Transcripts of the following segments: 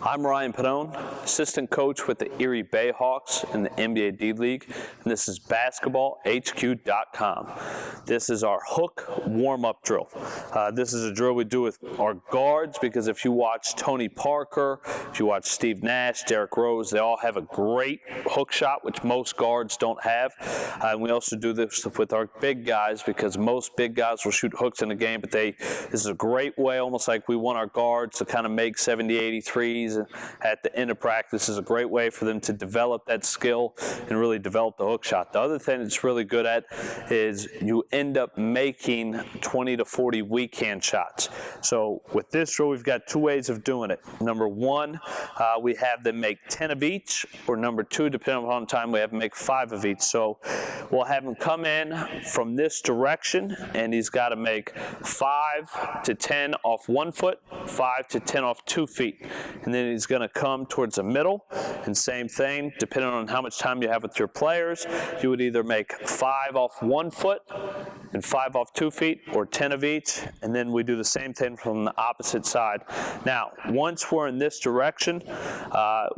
I'm Ryan Pannone, assistant coach with the Erie BayHawks in the NBA D-League, and this is BasketballHQ.com. This is our hook warm-up drill. This is a drill we do with our guards because if you watch Tony Parker, if you watch Steve Nash, Derrick Rose, they all have a great hook shot, which most guards don't have. And we also do this with our big guys because most big guys will shoot hooks in the game, but this is a great way, almost like we want our guards to kind of make 70, 80 threes at the end of practice. This is a great way for them to develop that skill and really develop the hook shot. The other thing it's really good at is you end up making 20 to 40 weak hand shots. So with this drill, we've got two ways of doing it. Number one, we have them make 10 of each, or number two, depending on time, we have them make 5 of each. So we'll have him come in from this direction, and he's got to make 5 to 10 off 1 foot, 5 to 10 off 2 feet. And then he's going to come towards the middle, and same thing, depending on how much time you have with your players, you would either make 5 off 1 foot and 5 off 2 feet, or 10 of each, and then we do the same thing from the opposite side. Now, once we're in this direction,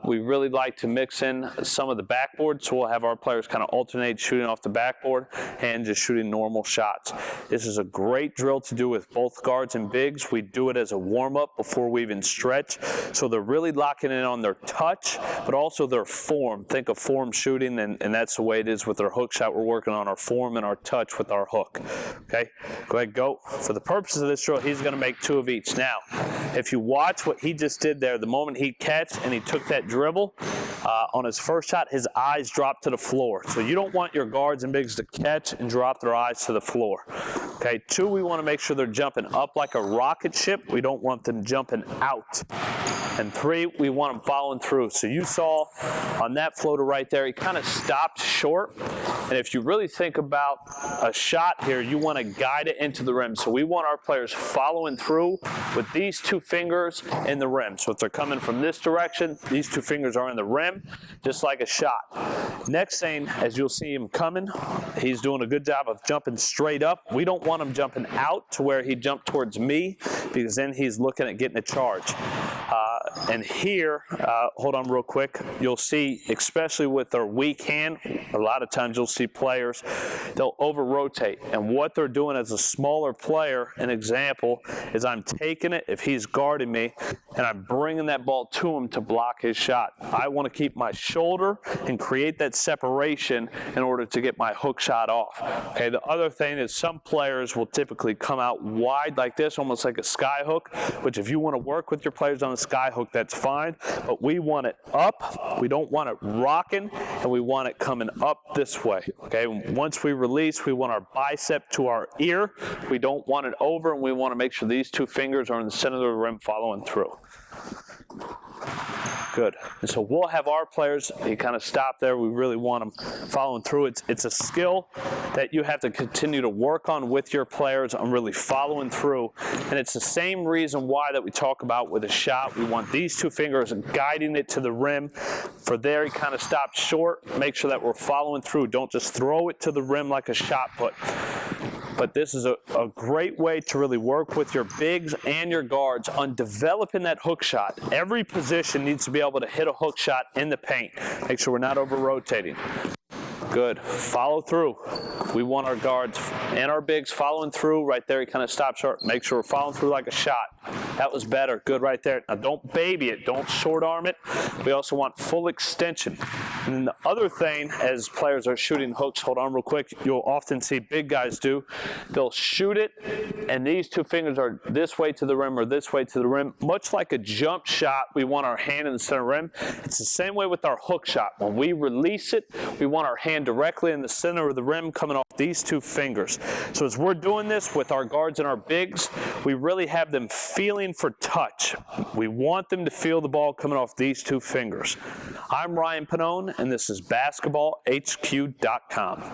we really like to mix in some of the backboard, so we'll have our players kind of alternate shooting off the backboard and just shooting normal shots. This is a great drill to do with both guards and bigs. We do it as a warm-up before we even stretch, so they're really locking in on their touch, but also their form. Think of form shooting, and that's the way it is with our hook shot. We're working on our form and our touch with our hook. Okay, go ahead, go. For the purposes of this drill, he's going to make 2 of each. Now, if you watch what he just did there, the moment he catch and he took that dribble, on his first shot, his eyes dropped to the floor. So you don't want your guards and bigs to catch and drop their eyes to the floor. Okay, 2, we want to make sure they're jumping up like a rocket ship. We don't want them jumping out. And 3, we want them following through. So you saw on that floater right there, he kind of stopped short. And if you really think about a shot here, you want to guide it into the rim. So we want our players following through with these 2 fingers in the rim. So if they're coming from this direction, these 2 fingers are in the rim, just like a shot. Next thing, as you'll see him coming, he's doing a good job of jumping straight up. We don't want him jumping out to where he jumped towards me, because then he's looking at getting a charge. And here, hold on real quick, you'll see, especially with their weak hand, a lot of times you'll see players, they'll over-rotate. And what they're doing as a smaller player, an example, is I'm taking it, if he's guarding me, and I'm bringing that ball to him to block his shot. I want to keep my shoulder and create that separation in order to get my hook shot off. Okay, the other thing is some players will typically come out wide like this, almost like a sky hook, which if you want to work with your players on a sky hook, that's fine, but we want it up, we don't want it rocking, and we want it coming up this way. Okay, once we release, we want our bicep to our ear, we don't want it over, and we want to make sure these 2 fingers are in the center of the rim following through. Good. And so we'll have our players, you kind of stop there. We really want them following through. It's a skill that you have to continue to work on with your players on really following through. And it's the same reason why that we talk about with a shot. We want these 2 fingers guiding it to the rim. For there, he kind of stopped short. Make sure that we're following through. Don't just throw it to the rim like a shot put. But this is a great way to really work with your bigs and your guards on developing that hook shot. Every position needs to be able to hit a hook shot in the paint. Make sure we're not over-rotating. Good. Follow through. We want our guards and our bigs following through. Right there, he kind of stopped short. Make sure we're following through like a shot. That was better. Good right there. Now, don't baby it. Don't short arm it. We also want full extension. And then the other thing, as players are shooting hooks, hold on real quick, you'll often see big guys do. They'll shoot it, and these 2 fingers are this way to the rim or this way to the rim. Much like a jump shot, we want our hand in the center rim. It's the same way with our hook shot. When we release it, we want our hand directly in the center of the rim coming off these 2 fingers. So as we're doing this with our guards and our bigs, we really have them feeling for touch. We want them to feel the ball coming off these 2 fingers. I'm Ryan Pannone, and this is BasketballHQ.com.